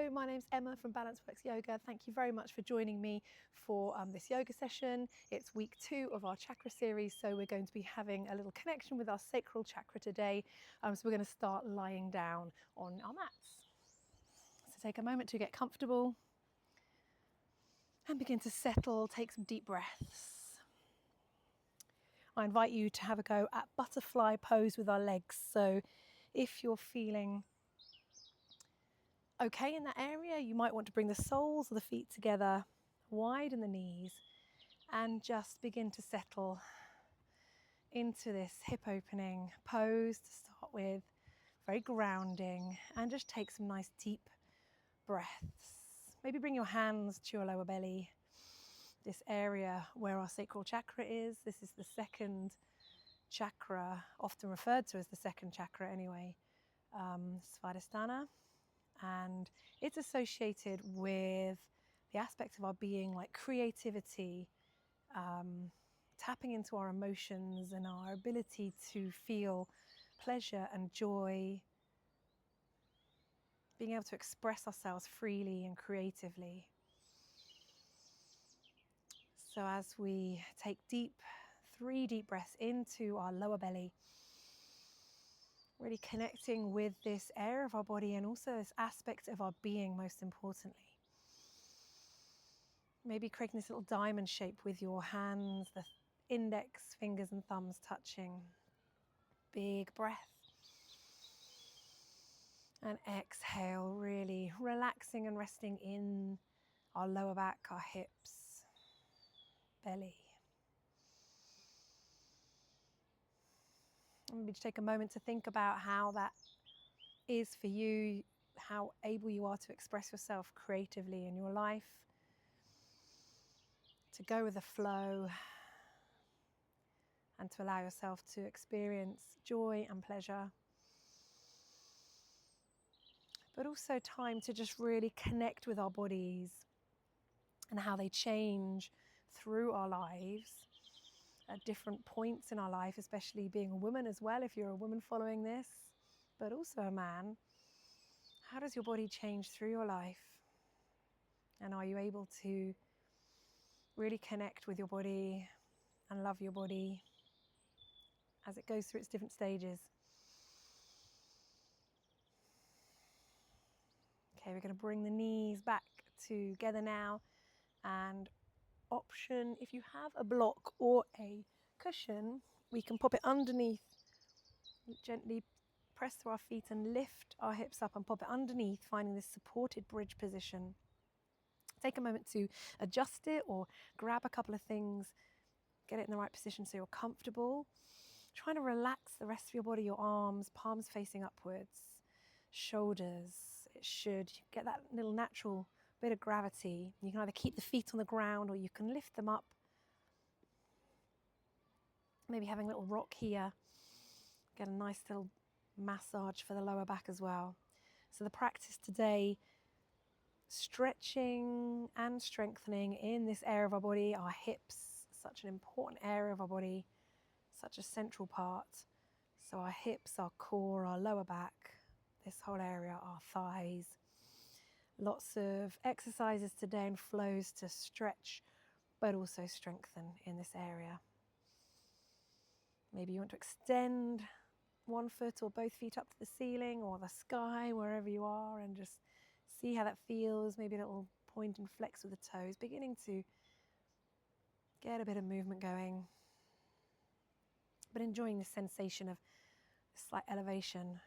Hello, my name's Emma from Balanceworks Yoga. Thank you very much for joining me for this yoga session. It's week 2 of our chakra series, so we're going to be having a little connection with our sacral chakra today. So we're going to start lying down on our mats. So take a moment to get comfortable and begin to settle. Take some deep breaths. I invite you to have a go at butterfly pose with our legs. So if you're feeling okay in that area, you might want to bring the soles of the feet together, widen the knees, and just begin to settle into this hip opening pose to start with. Very grounding, and just take some nice deep breaths. Maybe bring your hands to your lower belly, this area where our sacral chakra is. This is the second chakra, often referred to as the second chakra anyway, Svadisthana. And it's associated with the aspect of our being like creativity, tapping into our emotions and our ability to feel pleasure and joy, being able to express ourselves freely and creatively. So as we take 3 deep breaths into our lower belly, really connecting with this area of our body and also this aspect of our being, most importantly. Maybe creating this little diamond shape with your hands, the index, fingers and thumbs touching. Big breath. And exhale, really relaxing and resting in our lower back, our hips, belly. Maybe to take a moment to think about how that is for you, how able you are to express yourself creatively in your life, to go with the flow and to allow yourself to experience joy and pleasure. But also time to just really connect with our bodies and how they change through our lives at different points in our life, especially being a woman as well, if you're a woman following this, but also a man. How does your body change through your life? And are you able to really connect with your body and love your body as it goes through its different stages? Okay, we're going to bring the knees back together now, and option, if you have a block or a cushion, we can pop it underneath, gently press through our feet and lift our hips up and pop it underneath, finding this supported bridge position. Take a moment to adjust it or grab a couple of things, get it in the right position so you're comfortable. Trying to relax the rest of your body, your arms, palms facing upwards, shoulders. It should get that little natural bit of gravity. You can either keep the feet on the ground or you can lift them up. Maybe having a little rock here. Get a nice little massage for the lower back as well. So the practice today, stretching and strengthening in this area of our body, our hips, such an important area of our body, such a central part. So our hips, our core, our lower back, this whole area, our thighs. Lots of exercises today and flows to stretch, but also strengthen in this area. Maybe you want to extend one foot or both feet up to the ceiling or the sky, wherever you are, and just see how that feels. Maybe a little point and flex with the toes, beginning to get a bit of movement going, but enjoying the sensation of the slight elevation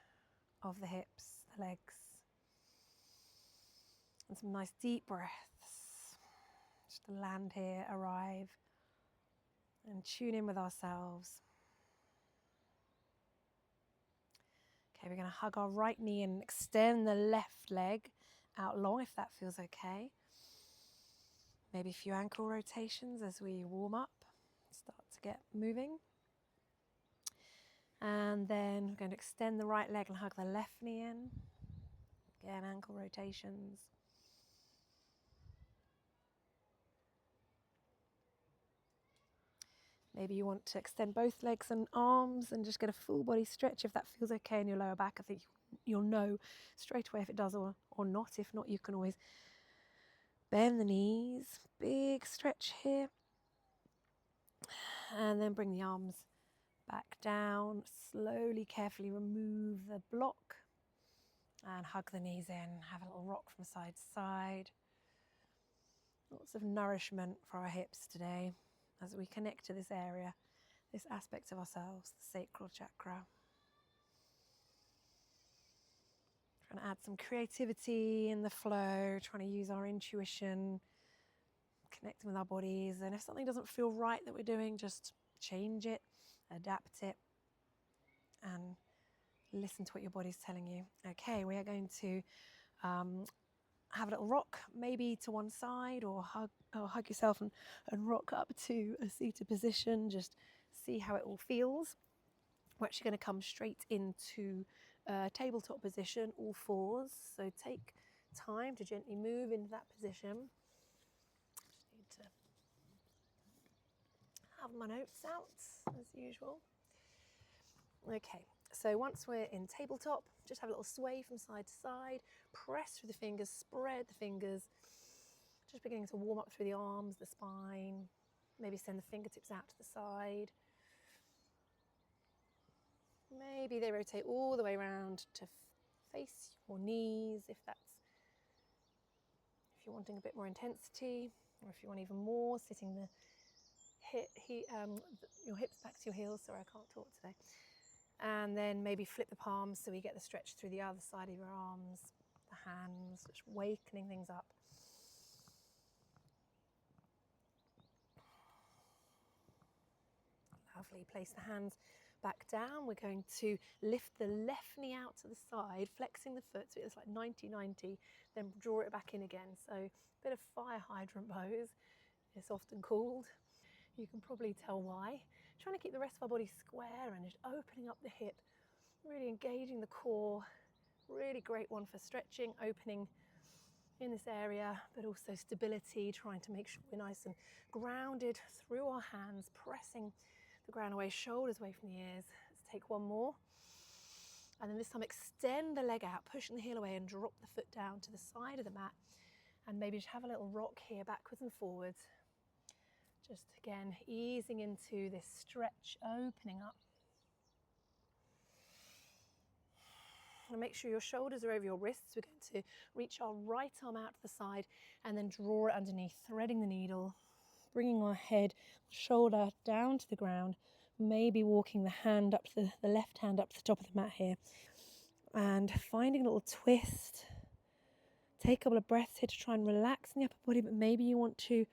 of the hips, the legs. And some nice deep breaths, just to land here, arrive, and tune in with ourselves. Okay, we're going to hug our right knee and extend the left leg out long if that feels okay. Maybe a few ankle rotations as we warm up, start to get moving. And then we're going to extend the right leg and hug the left knee in. Again, ankle rotations. Maybe you want to extend both legs and arms and just get a full body stretch if that feels okay in your lower back. I think you'll you'll know straight away if it does or not. If not, you can always bend the knees, big stretch here, and then bring the arms back down. Slowly, carefully remove the block and hug the knees in. Have a little rock from side to side. Lots of nourishment for our hips today as we connect to this area, this aspect of ourselves, the sacral chakra. Trying to add some creativity in the flow, trying to use our intuition, connecting with our bodies. And if something doesn't feel right that we're doing, just change it, adapt it, and listen to what your body's telling you. Okay, we are going to have a little rock, maybe to one side, or hug yourself and rock up to a seated position. Just see how it all feels. We're actually going to come straight into tabletop position, all fours. So take time to gently move into that position. Just need to have my notes out as usual. Okay, so once we're in tabletop, just have a little sway from side to side, press through the fingers, spread the fingers, just beginning to warm up through the arms, the spine, maybe send the fingertips out to the side. Maybe they rotate all the way around to face your knees if you're wanting a bit more intensity, or if you want even more, sitting your hips back to your heels. Sorry, I can't talk today. And then maybe flip the palms so we get the stretch through the other side of your arms, the hands, just wakening things up. Lovely. Place the hands back down. We're going to lift the left knee out to the side, flexing the foot so it's like 90-90, then draw it back in again. So a bit of fire hydrant pose, it's often called. You can probably tell why. Trying to keep the rest of our body square and just opening up the hip, really engaging the core. Really great one for stretching, opening in this area, but also stability, trying to make sure we're nice and grounded through our hands, pressing the ground away, shoulders away from the ears. Let's take one more. And then this time extend the leg out, pushing the heel away and drop the foot down to the side of the mat. And maybe just have a little rock here, backwards and forwards. Just again, easing into this stretch, opening up. And make sure your shoulders are over your wrists. We're going to reach our right arm out to the side and then draw it underneath, threading the needle, bringing our head, shoulder down to the ground, maybe walking the hand up to the left hand up to the top of the mat here, and finding a little twist. Take a couple of breaths here to try and relax in the upper body, but maybe you want to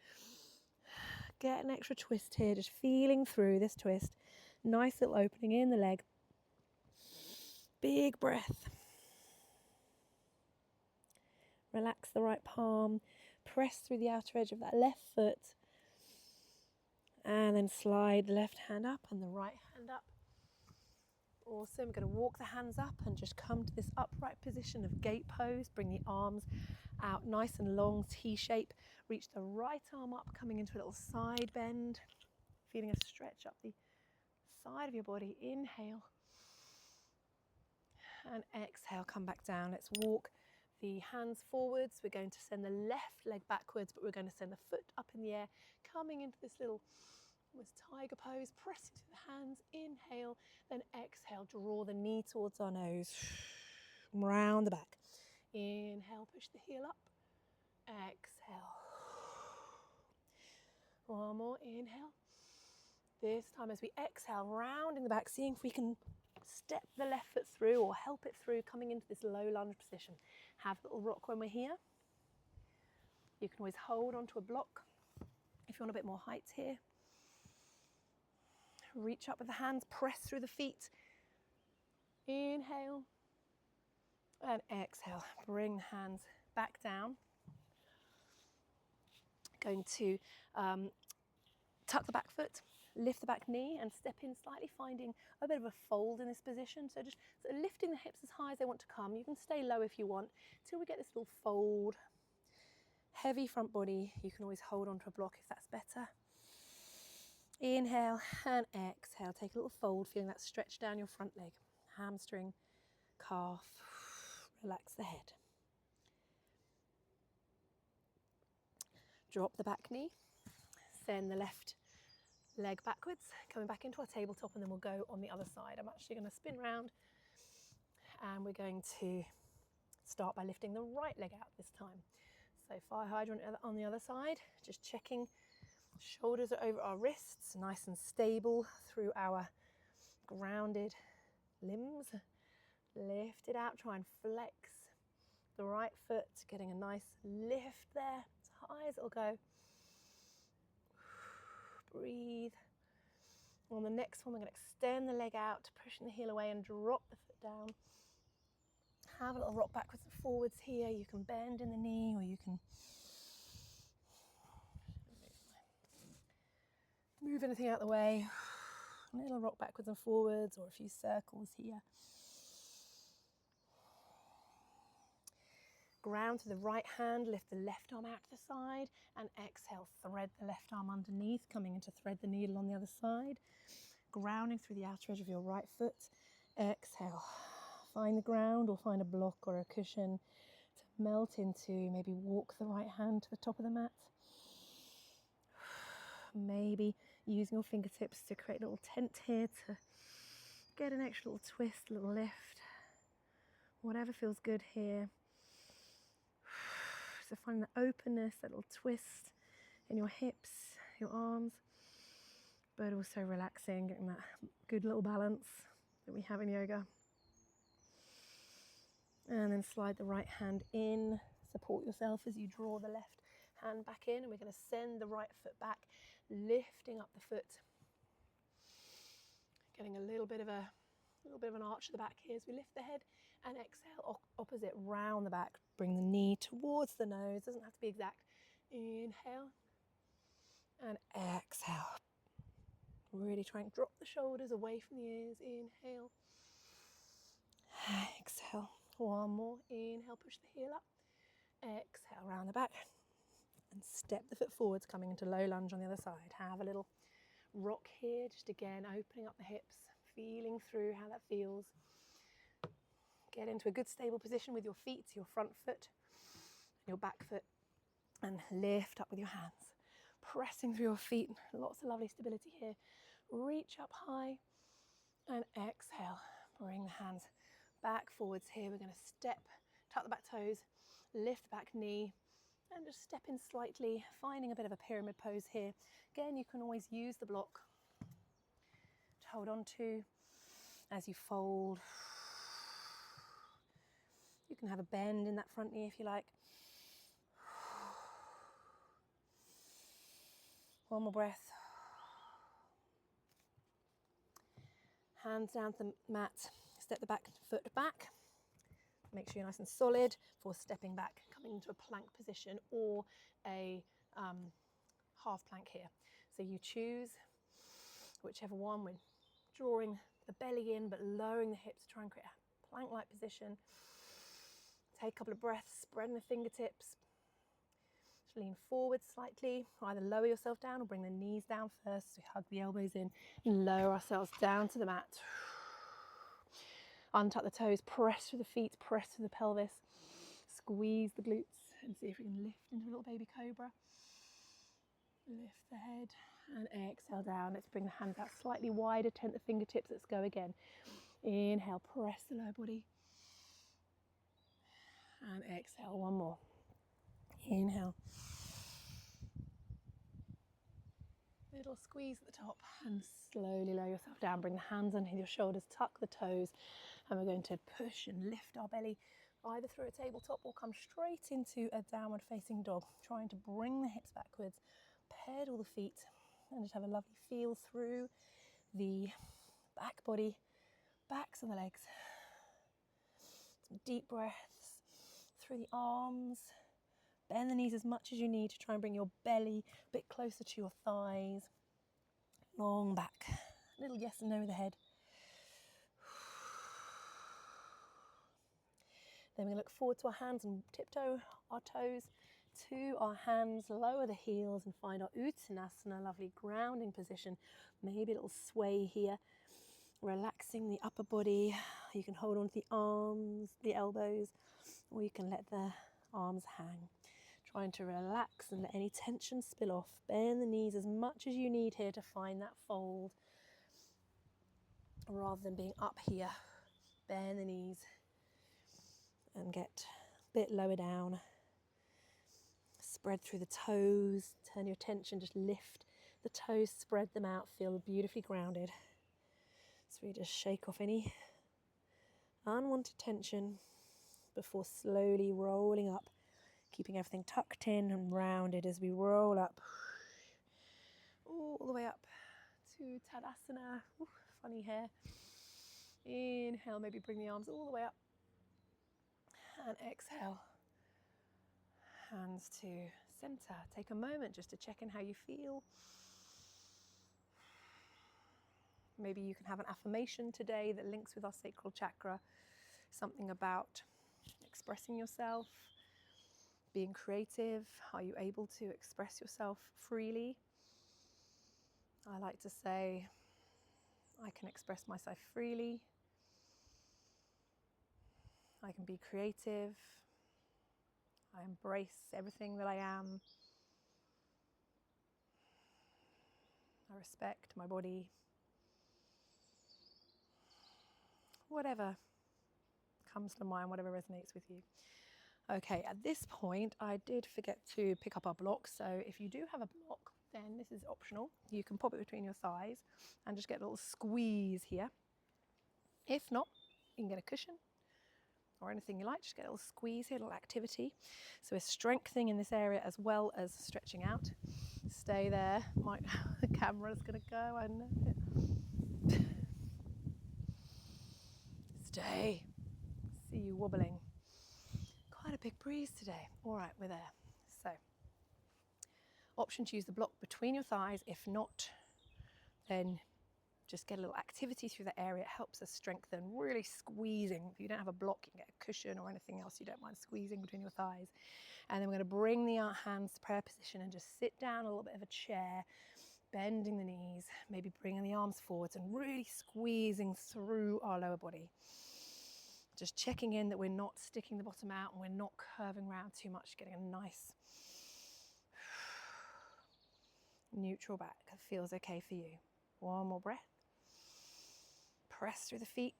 get an extra twist here, just feeling through this twist. Nice little opening in the leg. Big breath. Relax the right palm. Press through the outer edge of that left foot. And then slide the left hand up and the right hand up. Awesome. We're going to walk the hands up and just come to this upright position of gate pose. Bring the arms out nice and long, T shape. Reach the right arm up, coming into a little side bend. Feeling a stretch up the side of your body. Inhale. And exhale, come back down. Let's walk the hands forwards. We're going to send the left leg backwards, but we're going to send the foot up in the air, coming into this little tiger pose, pressing to the hands. Inhale, then exhale, draw the knee towards our nose. Round the back. Inhale, push the heel up. Exhale. One more, inhale. This time as we exhale, round in the back, seeing if we can step the left foot through or help it through, coming into this low lunge position. Have a little rock when we're here. You can always hold onto a block if you want a bit more height here. Reach up with the hands, press through the feet. Inhale and exhale. Bring the hands back down. Going to tuck the back foot, lift the back knee and step in slightly, finding a bit of a fold in this position. So just sort of lifting the hips as high as they want to come. You can stay low if you want, till we get this little fold. Heavy front body. You can always hold onto a block if that's better. Inhale and exhale. Take a little fold, feeling that stretch down your front leg, hamstring, calf. Relax the head. Drop the back knee. Send the left leg backwards, coming back into our tabletop, and then we'll go on the other side. I'm actually going to spin round, and we're going to start by lifting the right leg out this time. So fire hydrant on the other side, just checking shoulders are over our wrists, nice and stable through our grounded limbs. Lift it out, try and flex the right foot, getting a nice lift there, as high as it'll go. Breathe. On the next one, we're going to extend the leg out, pushing the heel away and drop the foot down. Have a little rock backwards and forwards here. You can bend in the knee, or you can move anything out of the way. A little rock backwards and forwards, or a few circles here. Ground to the right hand, lift the left arm out to the side, and exhale, thread the left arm underneath, coming into thread the needle on the other side. Grounding through the outer edge of your right foot. Exhale, find the ground or find a block or a cushion to melt into. Maybe walk the right hand to the top of the mat. Maybe using your fingertips to create a little tent here to get an extra little twist, a little lift. Whatever feels good here. So find the openness, that little twist in your hips, your arms, but also relaxing, getting that good little balance that we have in yoga. And then slide the right hand in, support yourself as you draw the left hand back in, and we're going to send the right foot back, lifting up the foot, getting a little bit of an arch at the back here as we lift the head, and exhale, opposite, round the back. Bring the knee towards the nose, doesn't have to be exact. Inhale and exhale. Really try and drop the shoulders away from the ears. Inhale, exhale. One more. Inhale, push the heel up. Exhale, round the back. And step the foot forwards, coming into low lunge on the other side. Have a little rock here, just again opening up the hips, feeling through how that feels. Get into a good stable position with your feet, your front foot, your back foot, and lift up with your hands. Pressing through your feet, lots of lovely stability here. Reach up high and exhale. Bring the hands back forwards here. We're going to step, tuck the back toes, lift the back knee, and just step in slightly, finding a bit of a pyramid pose here. Again, you can always use the block to hold on to as you fold. You can have a bend in that front knee if you like. One more breath. Hands down to the mat. Step the back foot back. Make sure you're nice and solid for stepping back, coming into a plank position or a half plank here. So you choose whichever one. We're drawing the belly in but lowering the hips to try and create a plank-like position. Take a couple of breaths, spreading the fingertips. Just lean forward slightly. Either lower yourself down or bring the knees down first. We hug the elbows in and lower ourselves down to the mat. Untuck the toes, press through the feet, press through the pelvis. Squeeze the glutes and see if we can lift into a little baby cobra. Lift the head and exhale down. Let's bring the hands out slightly wider, tent the fingertips. Let's go again. Inhale, press the lower body. And exhale, one more. Inhale. Little squeeze at the top and slowly lower yourself down. Bring the hands underneath your shoulders, tuck the toes, and we're going to push and lift our belly either through a tabletop or come straight into a downward facing dog, trying to bring the hips backwards, pedal the feet, and just have a lovely feel through the back body, backs of the legs. Some deep breaths through the arms. Bend the knees as much as you need to try and bring your belly a bit closer to your thighs. Long back. A little yes and no with the head. Then we're going to look forward to our hands and tiptoe our toes to our hands. Lower the heels and find our Uttanasana, lovely grounding position. Maybe a little sway here. Relaxing the upper body, You can hold on to the arms, the elbows, or you can let the arms hang. Trying to relax and let any tension spill off. Bend the knees as much as you need here to find that fold. Rather than being up here, bend the knees and get a bit lower down. Spread through the toes, turn your attention, just lift the toes, spread them out, feel beautifully grounded. So we just shake off any unwanted tension before slowly rolling up, keeping everything tucked in and rounded as we roll up all the way up to Tadasana. Ooh, funny hair. Inhale, maybe bring the arms all the way up. And exhale, hands to center. Take a moment just to check in how you feel. Maybe you can have an affirmation today that links with our sacral chakra. Something about expressing yourself, being creative. Are you able to express yourself freely? I like to say, I can express myself freely. I can be creative. I embrace everything that I am. I respect my body. Whatever comes to mind, whatever resonates with you. Okay, at this point, I did forget to pick up our block. So if you do have a block, then this is optional. You can pop it between your thighs and just get a little squeeze here. If not, you can get a cushion or anything you like. Just get a little squeeze here, a little activity. So we're strengthening in this area as well as stretching out. Stay there. The camera's going to go. I know it. Stay. See you wobbling. Quite a big breeze today. All right, we're there. So, option to use the block between your thighs. If not, then just get a little activity through the area. It helps us strengthen, really squeezing. If you don't have a block, you can get a cushion or anything else you don't mind squeezing between your thighs. And then we're going to bring the hands to prayer position and just sit down a little bit of a chair, bending the knees, maybe bringing the arms forwards and really squeezing through our lower body. Just checking in that we're not sticking the bottom out and we're not curving around too much, getting a nice neutral back. That feels okay for you. One more breath. Press through the feet.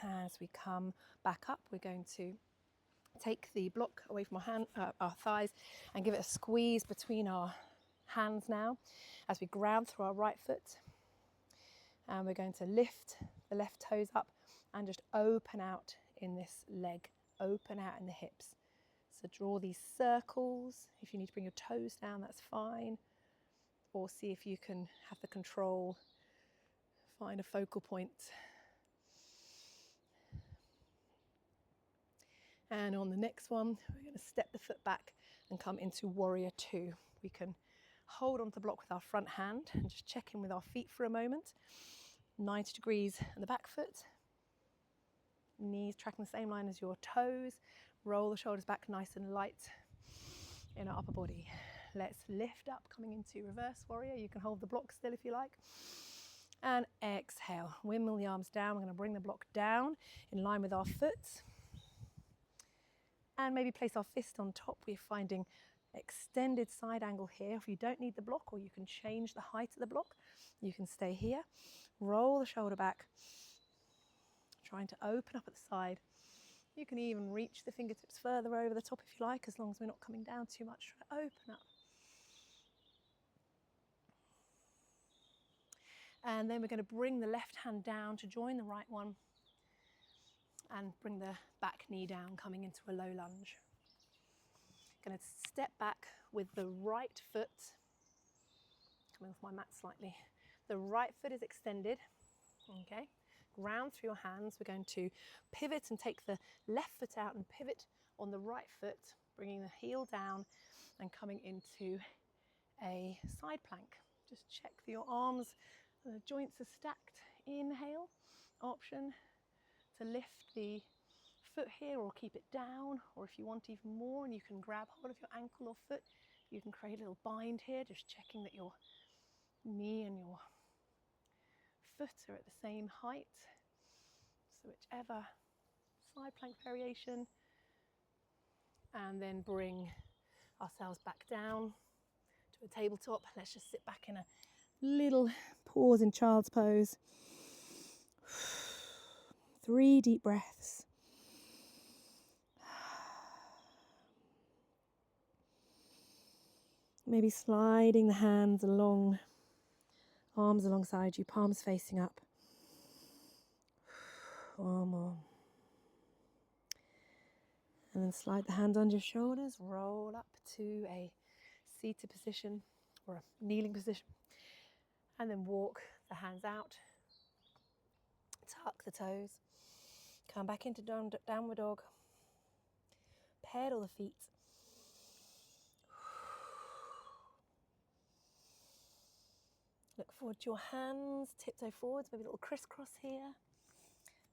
As we come back up, we're going to take the block away from our thighs and give it a squeeze between our hands now as we ground through our right foot. And we're going to lift the left toes up and just open out in this leg, open out in the hips. So draw these circles. If you need to bring your toes down, that's fine. Or see if you can have the control, find a focal point. And on the next one, we're going to step the foot back and come into warrior two. We can hold onto the block with our front hand and just check in with our feet for a moment. 90 degrees on the back foot. Knees tracking the same line as your toes. Roll the shoulders back nice and light in our upper body. Let's lift up, coming into reverse warrior. You can hold the block still if you like. And exhale. Windmill the arms down. We're going to bring the block down in line with our foot. And maybe place our fist on top. We're finding extended side angle here. If you don't need the block, or you can change the height of the block, you can stay here. Roll the shoulder back. Trying to open up at the side. You can even reach the fingertips further over the top if you like, as long as we're not coming down too much. Try to open up. And then we're going to bring the left hand down to join the right one and bring the back knee down, coming into a low lunge. Going to step back with the right foot, coming off my mat slightly. The right foot is extended, okay? Ground through your hands. We're going to pivot and take the left foot out and pivot on the right foot, bringing the heel down and coming into a side plank. Just check that your arms and the joints are stacked. Inhale, option to lift the foot here or keep it down, or if you want even more and you can grab hold of your ankle or foot, you can create a little bind here, just checking that your knee and your foot are at the same height. So whichever side plank variation. And then bring ourselves back down to a tabletop. Let's just sit back in a little pause in child's pose. 3 deep breaths. Maybe sliding the hands along, arms alongside you, palms facing up. One more. And then slide the hands under your shoulders, roll up to a seated position or a kneeling position. And then walk the hands out, tuck the toes, come back into downward dog, pedal the feet. Look forward to your hands, tiptoe forwards, maybe a little crisscross here.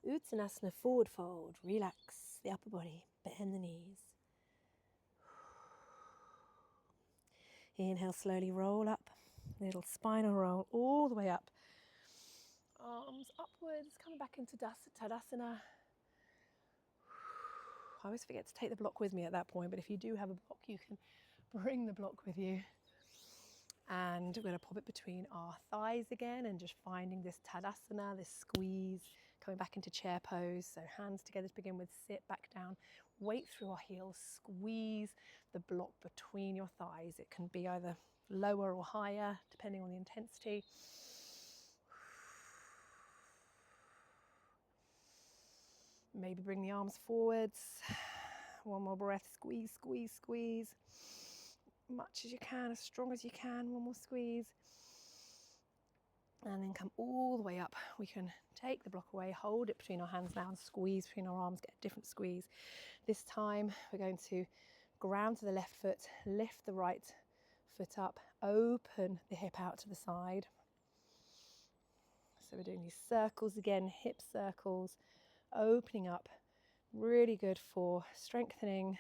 Uttanasana, forward fold, relax the upper body, bend the knees. Inhale, slowly roll up, little spinal roll all the way up. Arms upwards, coming back into Tadasana. I always forget to take the block with me at that point, but if you do have a block, you can bring the block with you. And we're going to pop it between our thighs again and just finding this Tadasana, this squeeze, coming back into chair pose. So hands together to begin with, sit back down, weight through our heels, squeeze the block between your thighs. It can be either lower or higher, depending on the intensity. Maybe bring the arms forwards. One more breath, squeeze, squeeze, squeeze. Much as you can, as strong as you can. One more squeeze. And then come all the way up. We can take the block away, hold it between our hands now and squeeze between our arms, get a different squeeze. This time we're going to ground to the left foot, lift the right foot up, open the hip out to the side. So we're doing these circles again, hip circles, opening up. Really good for strengthening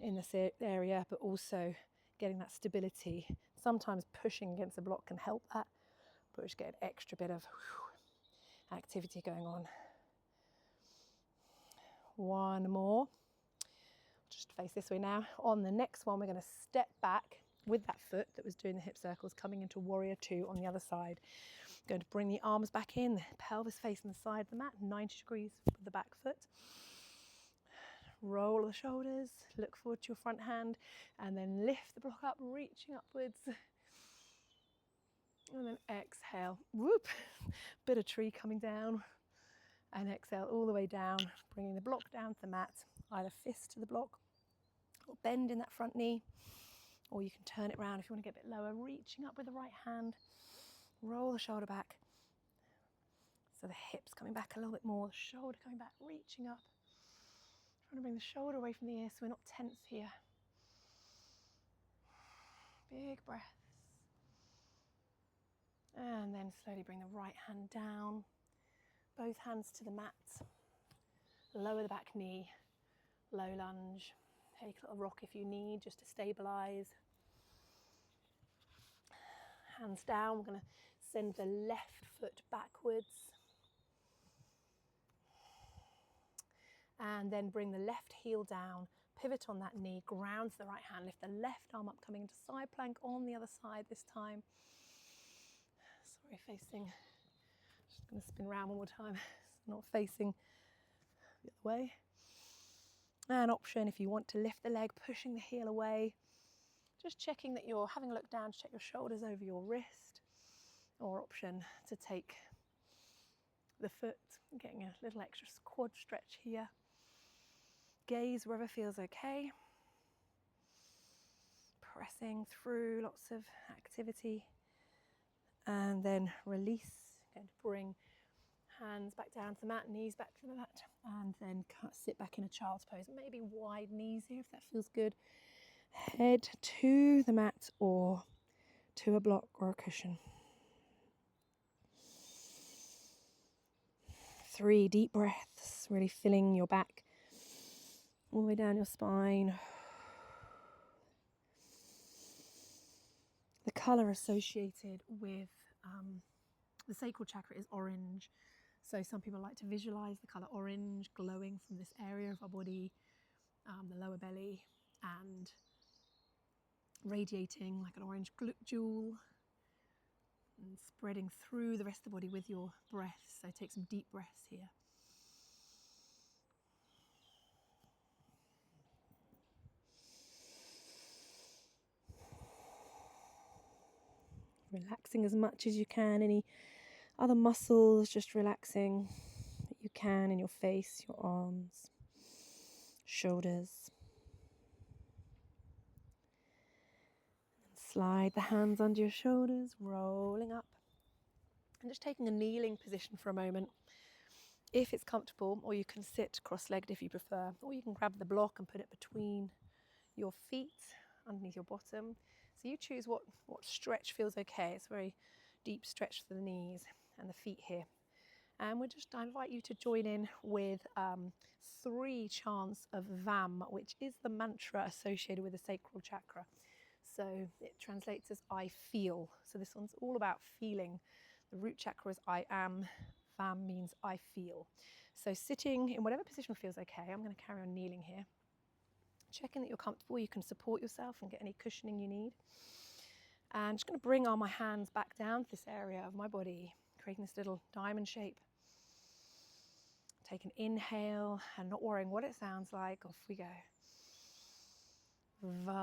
in this area, but also getting that stability. Sometimes pushing against the block can help that, but just get an extra bit of activity going on. One more. Just face this way now. On the next one, we're going to step back with that foot that was doing the hip circles, coming into warrior 2 on the other side. Going to bring the arms back in, the pelvis facing the side of the mat, 90 degrees with the back foot. Roll the shoulders, look forward to your front hand, and then lift the block up, reaching upwards. And then exhale, whoop, bit of tree coming down. And exhale all the way down, bringing the block down to the mat, either fist to the block or bend in that front knee, or you can turn it around if you want to get a bit lower, reaching up with the right hand, roll the shoulder back. So the hips coming back a little bit more, the shoulder coming back, reaching up. Trying to bring the shoulder away from the ear so we're not tense here. Big breaths. And then slowly bring the right hand down, both hands to the mat. Lower the back knee, low lunge. Take a little rock if you need, just to stabilize. Hands down, we're going to send the left foot backwards. And then bring the left heel down, pivot on that knee, ground to the right hand, lift the left arm up, coming into side plank on the other side this time. Sorry, facing, just going to spin around one more time, not facing the other way. An option if you want to lift the leg, pushing the heel away, just checking that you're having a look down to check your shoulders over your wrist, or option to take the foot, getting a little extra quad stretch here. Gaze wherever feels okay. Pressing through lots of activity. And then release. Going to bring hands back down to the mat, knees back to the mat, and then sit back in a child's pose. Maybe wide knees here if that feels good. Head to the mat or to a block or a cushion. 3 deep breaths, really filling your back all the way down your spine. The colour associated with the sacral chakra is orange. So some people like to visualize the color orange glowing from this area of our body, the lower belly, and radiating like an orange jewel and spreading through the rest of the body with your breath. So take some deep breaths here. Relaxing as much as you can. Any other muscles, just relaxing that you can in your face, your arms, shoulders. And slide the hands under your shoulders, rolling up. And just taking a kneeling position for a moment. If it's comfortable, or you can sit cross-legged if you prefer, or you can grab the block and put it between your feet, underneath your bottom. So you choose what stretch feels okay. It's a very deep stretch for the knees and the feet here. And I invite you to join in with 3 chants of VAM, which is the mantra associated with the Sacral Chakra. So it translates as I feel. So this one's all about feeling. The root chakra is I am. VAM means I feel. So sitting in whatever position feels okay. I'm going to carry on kneeling here. Checking that you're comfortable. You can support yourself and get any cushioning you need. And I'm just going to bring all my hands back down to this area of my body, creating this little diamond shape. Take an inhale and not worrying what it sounds like. Off we go. VAM.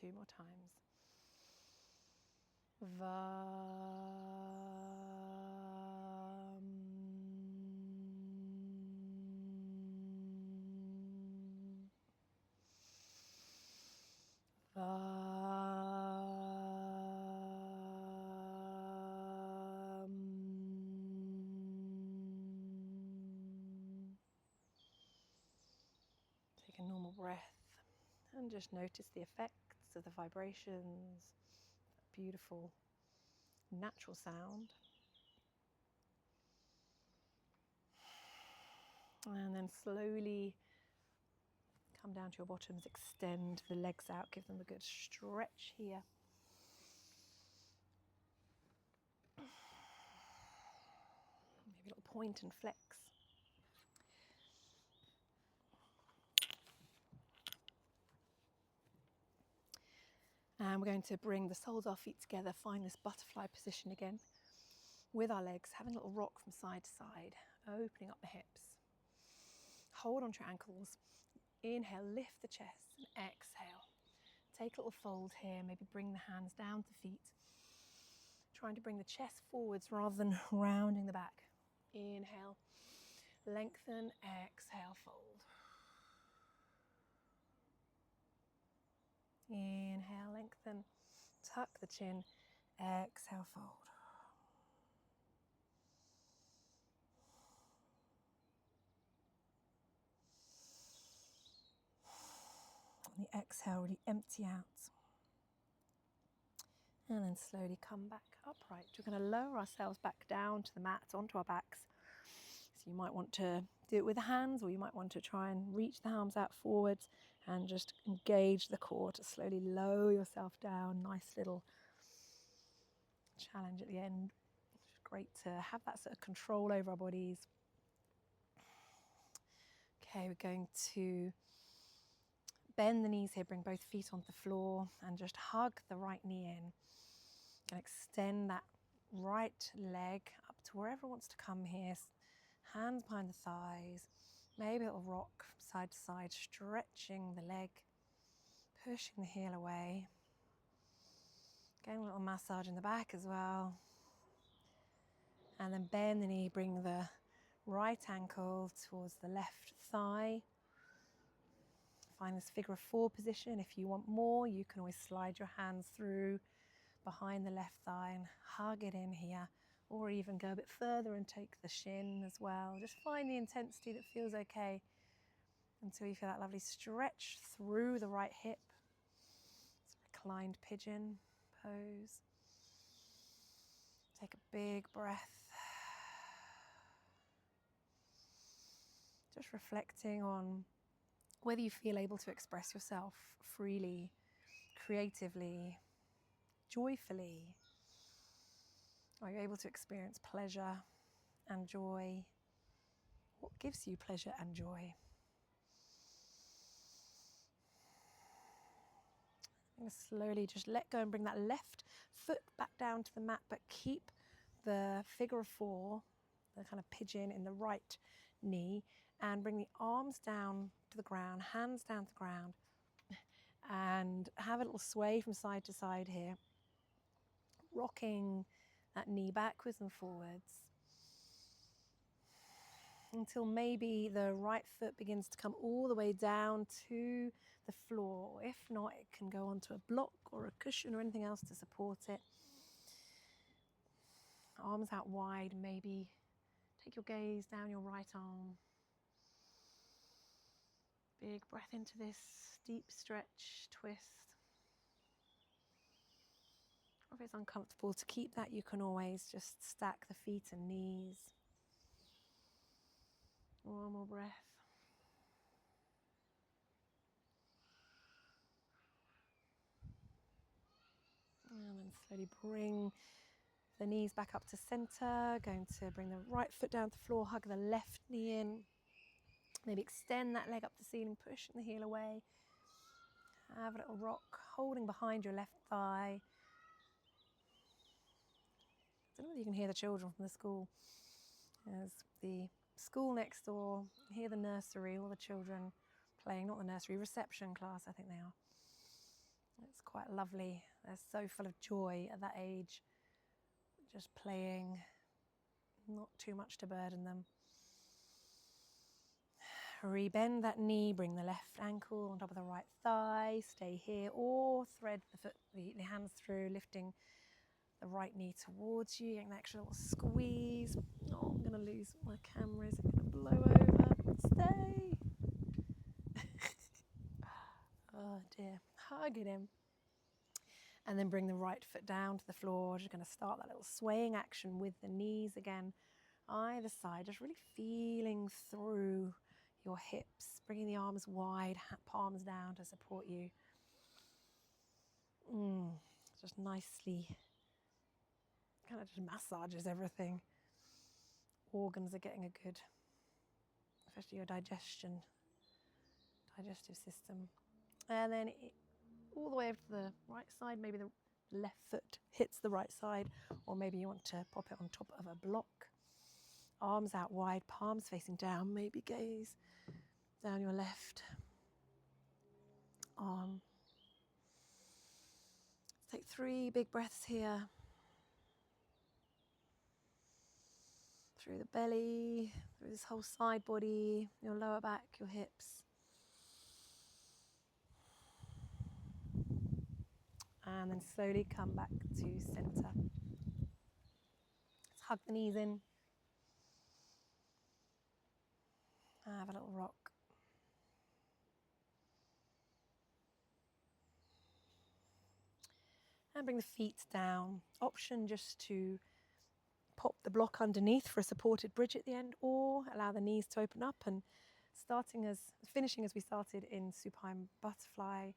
2 more times. VAM. Take a normal breath and just notice the effects of the vibrations, beautiful natural sound. And then slowly come down to your bottoms, extend the legs out, give them a good stretch here. Maybe a little point and flex. And we're going to bring the soles of our feet together, find this butterfly position again with our legs, having a little rock from side to side, opening up the hips. Hold onto your ankles. Inhale, lift the chest, and exhale. Take a little fold here, maybe bring the hands down to feet. Trying to bring the chest forwards rather than rounding the back. Inhale, lengthen, exhale, fold. Inhale, lengthen, tuck the chin, exhale, fold. On the exhale, really empty out. And then slowly come back upright. We're going to lower ourselves back down to the mat, onto our backs. So you might want to do it with the hands, or you might want to try and reach the arms out forwards and just engage the core to slowly lower yourself down. Nice little challenge at the end. It's great to have that sort of control over our bodies. Okay, we're going to bend the knees here, bring both feet onto the floor and just hug the right knee in. And extend that right leg up to wherever it wants to come here. Hands behind the thighs. Maybe a little rock from side to side, stretching the leg, pushing the heel away. Getting a little massage in the back as well. And then bend the knee, bring the right ankle towards the left thigh. Find this figure of 4 position. If you want more, you can always slide your hands through behind the left thigh and hug it in here, or even go a bit further and take the shin as well. Just find the intensity that feels okay until you feel that lovely stretch through the right hip. It's a reclined pigeon pose. Take a big breath. Just reflecting on whether you feel able to express yourself freely, creatively, joyfully. Are you able to experience pleasure and joy? What gives you pleasure and joy? I'm going to slowly just let go and bring that left foot back down to the mat, but keep the figure of four, the kind of pigeon in the right knee, and bring the arms down to the ground, hands down to the ground, and have a little sway from side to side here, rocking that knee backwards and forwards until maybe the right foot begins to come all the way down to the floor. If not, it can go onto a block or a cushion or anything else to support it. Arms out wide, maybe take your gaze down your right arm. Big breath into this deep stretch, twist. Or if it's uncomfortable to keep that, you can always just stack the feet and knees. One more breath. And then slowly bring the knees back up to center. Going to bring the right foot down to the floor, hug the left knee in. Maybe extend that leg up to the ceiling, pushing the heel away. Have a little rock, holding behind your left thigh. I don't know whether you can hear the children from the school. There's the school next door. You hear the nursery, all the children playing, not the nursery, reception class, I think they are. It's quite lovely. They're so full of joy at that age. Just playing, not too much to burden them. Rebend that knee, bring the left ankle on top of the right thigh, stay here, or thread the hands through, lifting the right knee towards you, getting that extra little squeeze. Oh, I'm going to lose my camera. Is it going to blow over? Stay. Oh dear. Hug it in. And then bring the right foot down to the floor. Just going to start that little swaying action with the knees again, either side, just really feeling through your hips, bringing the arms wide, palms down to support you. Just nicely, kind of just massages everything. Organs are getting a good, especially your digestive system. And then all the way over to the right side, maybe the left foot hits the right side, or maybe you want to pop it on top of a block. Arms out wide, palms facing down, maybe gaze down your left arm. Take 3 big breaths here. Through the belly, through this whole side body, your lower back, your hips. And then slowly come back to center. Let's hug the knees in. Have a little rock. And bring the feet down. Option just to pop the block underneath for a supported bridge at the end, or allow the knees to open up and finishing as we started in supine butterfly,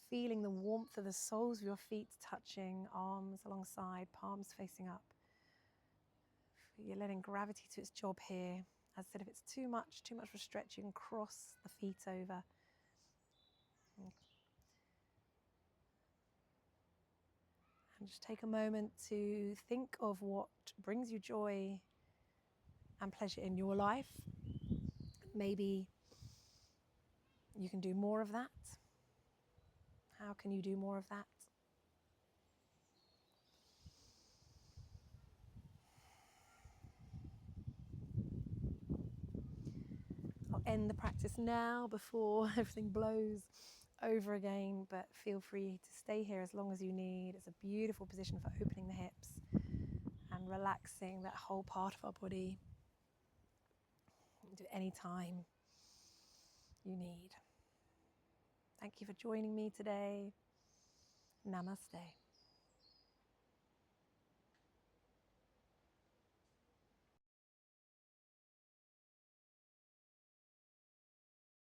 feeling the warmth of the soles of your feet touching, arms alongside, palms facing up. You're letting gravity do its job here. As I said, if it's too much for stretch, you can cross the feet over. And just take a moment to think of what brings you joy and pleasure in your life. Maybe you can do more of that. How can you do more of that? I'll end the practice now before everything blows over again, but feel free to stay here as long as you need. It's a beautiful position for opening the hips and relaxing that whole part of our body. Do it any time you need. Thank you for joining me today. Namaste.